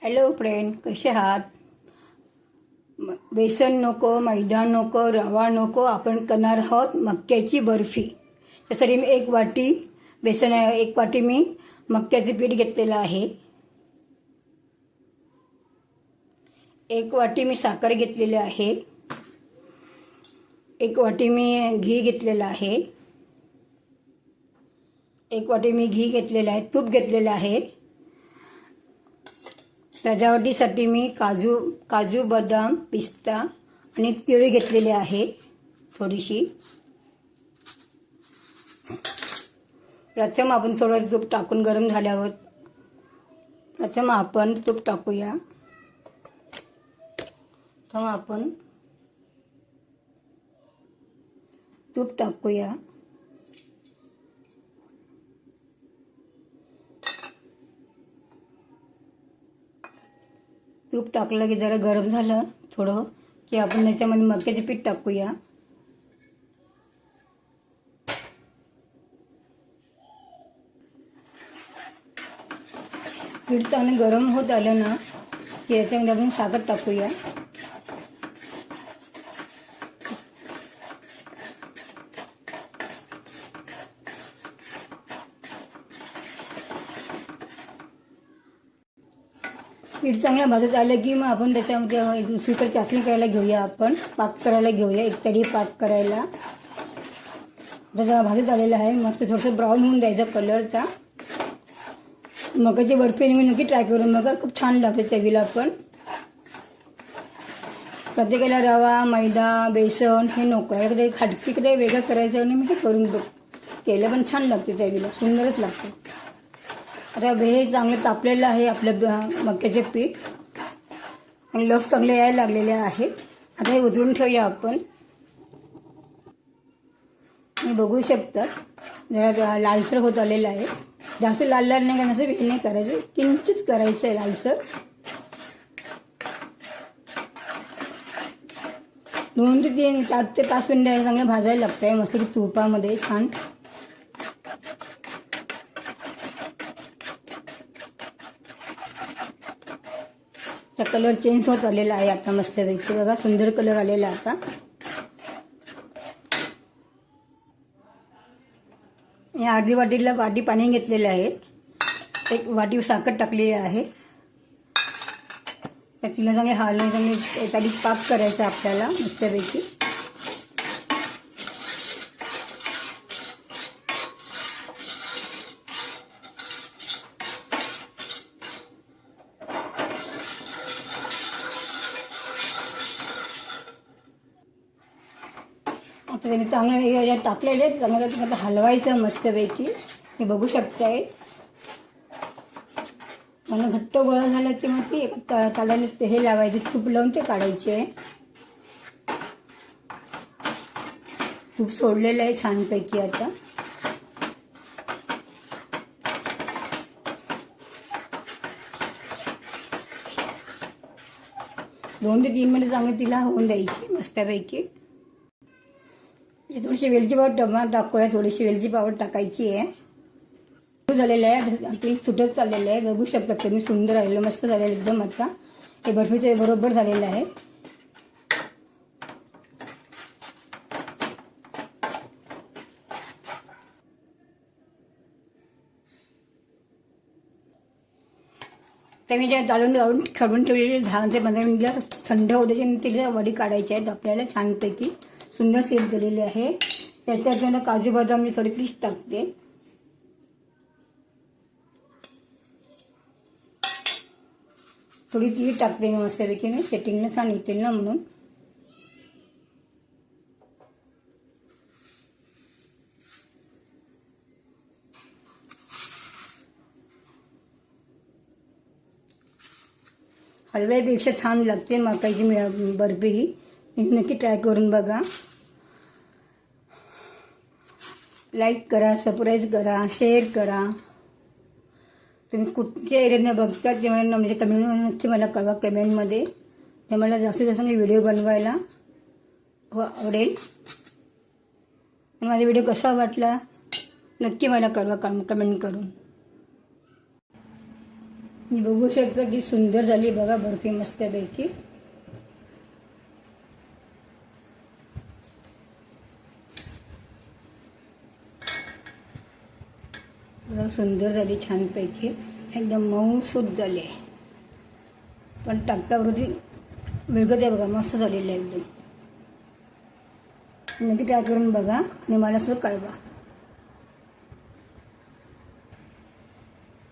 Hello friend, कसे आहात? बेसन नको, मैदा नको, रवा नको, आपण करणार आहोत मक्याची बर्फी। त्यासाठी मी 1 वाटी बेसन, 1 वाटी मी मक्याचे पीठ घेतलेलं आहे। 1 वाटी मी साखर घेतलेली आहे। 1 वाटी मी घी घेतलेलं आहे। 1 वाटी मी घी घेतलेलं आहे, तूप घेतलेलं आहे। सजावटीसाठी मी काजू, बदाम, पिस्ता आणि तिळ घेतलेले आहे थोडीशी। प्रथम आपण थोडं तूप टाकून गरम झाल्यावर प्रथम आपण तूप टाकूया। तूप टाकलं की जरा गरम झालं थोडं की आपण त्याच्यामध्ये मक्याचे पीठ टाकूया। पीठ चांगलं गरम होत आलं ना की याच्यामध्ये आपण साखर टाकूया। पीठ चांगलं भाजत आलं की मग आपण त्याच्यामध्ये दुसरीकडे चासणी करायला घेऊया। आपण पाक करायला घेऊया, एक तरी पाक करायला। त्याचा भाजत आलेला आहे, मस्त थोडंसं ब्राऊन होऊन द्यायचा कलरचा। मकाची बर्फी मी नक्की ट्राय करून बघा, खूप छान लागते चवीला। पण प्रत्येकाला रवा, मैदा, बेसन हे नको आहे, खटकीकडे वेगळं करायचं आणि मी हे करून केलं पण छान लागते चवीला, सुंदरच लागते। आता हे चांगलं तापलेलं आहे आपलं मक्याचे पीठ आणि लफ चांगले यायला लागलेले आहेत। आता हे उतरून ठेवूया आपण। तुम्ही बघू शकता जरा लालसर होत आलेलं आहे, जास्त लाल नाही करायचं, हे नाही करायचं, किंचित करायचं आहे लालसर। 2 ते 3 4 ते 5 मिनिटं चांगलं भाजायला लागतंय मस्त की तुपामध्ये छान। कलर चेंज होत आलेला आहे आता मस्तपैकी, बघा सुंदर कलर आलेला आता। या अर्धी वाटी पाणी घेतलेलं आहे, 1 वाटी साखर टाकलेली आहे। तिला चांगले हलवून चांगले एखादी पाक करायचा आपल्याला मस्तपैकी। आता ते चांगलं टाकलेले चांगलं हलवायचं मस्तपैकी, हे बघू शकताय। मला घट्ट गोळा झाला की मग ती एका ताटाला हे लावायचे, तूप लावून ते काढायचे। तूप सोडलेलं आहे छानपैकी आता। दोन ते 3 मिनिट चांगली तिला होऊन द्यायची मस्तपैकी। थोडीशी वेलची पावडर टाकूया, थोडीशी वेलची पावडर टाकायची आहे। झालेलं आहे, तेल सुटत चाललेलं आहे, बघू शकता तुम्ही, सुंदर आलेलं, मस्त झालेलं एकदम। आता हे बर्फीचं बरोबर झालेलं आहे। तर मी जे डाळून खडून ठेवलेले 10 ते 15 मिनिटं थंड होऊ द्यायचे आणि तिला वडी काढायची आहेत आपल्याला छानपैकी। सुंदर सेट झालेली आहे। त्याच्यात काजू बदाम मी थोडी पीस टाकते। थोडी तीळ टाकते मी मस्तपैकी, मी सेटिंगला छान येतील ना म्हणून। हलव्यापेक्षा छान लागते मकाईची बर्फी ही, नक्की ट्राय करून बघा। लाईक करा, सबस्क्राईब करा, शेअर करा। तुम्ही कुठच्या एरियाने बघता ते मला म्हणजे कमेंटमध्ये मला कळवा कमेंटमध्ये, हे मला जास्तीत जास्त व्हिडिओ बनवायला आवडेल। माझा व्हिडिओ कसा वाटला नक्की मला कळवा कमेंट करून। मी बघू शकता की सुंदर झाली बघा बर्फी मस्तपैकी. बघा सुंदर झाली छानपैकी, एकदम मऊसूत झाली आहे. पण टाकतावरती विळगत आहे बघा, मस्त झालेली आहे एकदम. नक्की ट्राय करून बघा आणि मला सुद्धा कळवा.